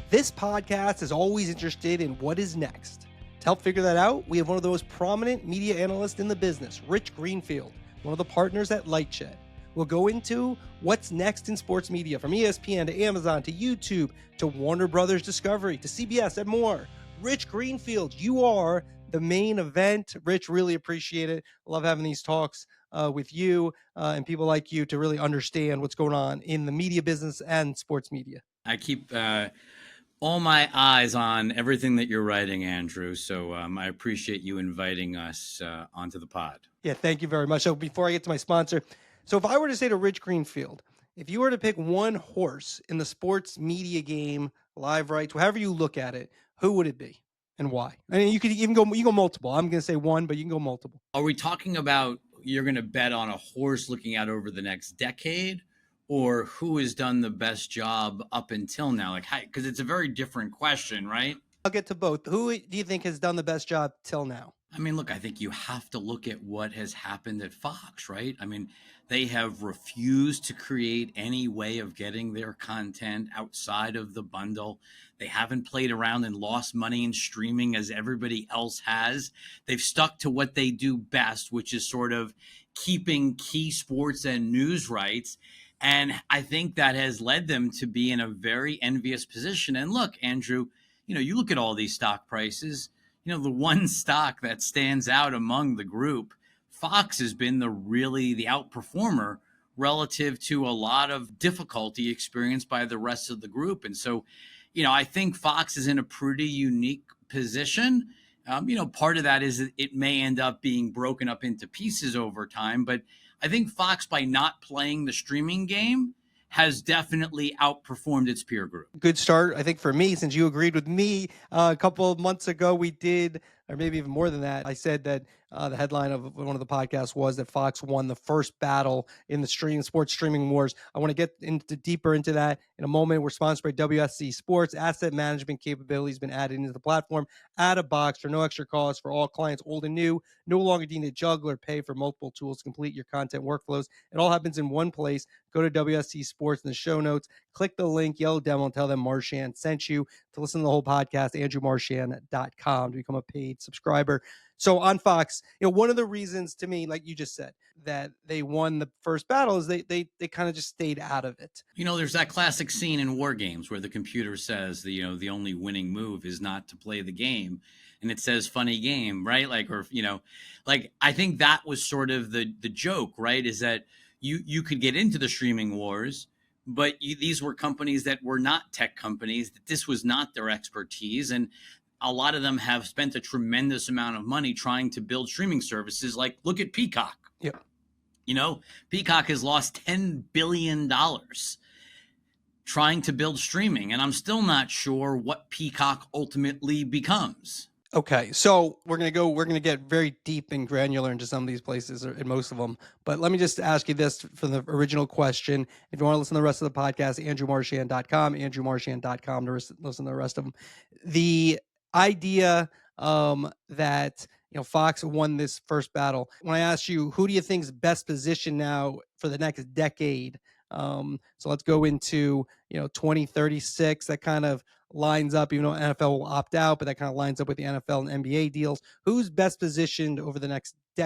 This podcast is always interested in what is next. To help figure that out, we have one of the most prominent media analysts in the business, Rich Greenfield, one of the partners at LightShed. We'll go into what's next in sports media, from ESPN to Amazon to YouTube to Warner Brothers Discovery to CBS and more. Rich Greenfield, you are the main event. Rich, really appreciate it. I love having these talks with you and people like you to really understand what's going on in the media business and sports media. I keep all my eyes on everything that you're writing, Andrew. So I appreciate you inviting us onto the pod. Yeah, thank you very much. So before I get to my sponsor, so if I were to say to Rich Greenfield, if you were to pick one horse in the sports media game, live rights, however you look at it, who would it be and why? I mean, you could even go multiple. I'm going to say one, but you can go multiple. Are we talking about you're going to bet on a horse looking out over the next decade, or who has done the best job up until now? Like, because it's a very different question, right? I'll get to both. Who do you think has done the best job till now? I mean, look, I think you have to look at what has happened at Fox, right? I mean, they have refused to create any way of getting their content outside of the bundle. They haven't played around and lost money in streaming as everybody else has. They've stuck to what they do best, which is sort of keeping key sports and news rights. And I think that has led them to be in a very envious position. And look, Andrew, you look at all these stock prices. The one stock that stands out among the group, Fox, has been the outperformer relative to a lot of difficulty experienced by the rest of the group. And so, I think Fox is in a pretty unique position. Part of that is it may end up being broken up into pieces over time. But I think Fox, by not playing the streaming game, has definitely outperformed its peer group. Good start, I think, for me, since you agreed with me a couple of months ago. We did, or maybe even more than that. I said that the headline of one of the podcasts was that Fox won the first battle in the sports streaming wars. I want to get deeper into that in a moment. We're sponsored by WSC Sports. Asset management capabilities been added into the platform out of box for no extra cost for all clients, old and new. No longer need to juggle or pay for multiple tools to complete your content workflows. It all happens in one place. Go to WSC Sports in the show notes. Click the link, yellow demo, and tell them Marchand sent you. To listen to the whole podcast, andrewmarchand.com to become a paid subscriber. So on Fox, one of the reasons, to me, like you just said, that they won the first battle is they kind of just stayed out of it. There's that classic scene in war games where the computer says the only winning move is not to play the game, and it says funny game, right? I think that was sort of the joke, right? Is that you could get into the streaming wars, but these were companies that were not tech companies, that this was not their expertise. And a lot of them have spent a tremendous amount of money trying to build streaming services. Like, look at Peacock. Yeah. Peacock has lost $10 billion trying to build streaming. And I'm still not sure what Peacock ultimately becomes. Okay, so we're gonna get very deep and granular into some of these places, or in most of them. But let me just ask you this for the original question. If you want to listen to the rest of the podcast, andrewmarchand.com, andrewmarchand.com to listen to the rest of them. The idea that Fox won this first battle. When I asked you, who do you think is best positioned now for the next decade? So let's go into 2036. That kind of lines up, even though NFL will opt out, but that kind of lines up with the NFL and NBA deals. Who's best positioned over the next decade?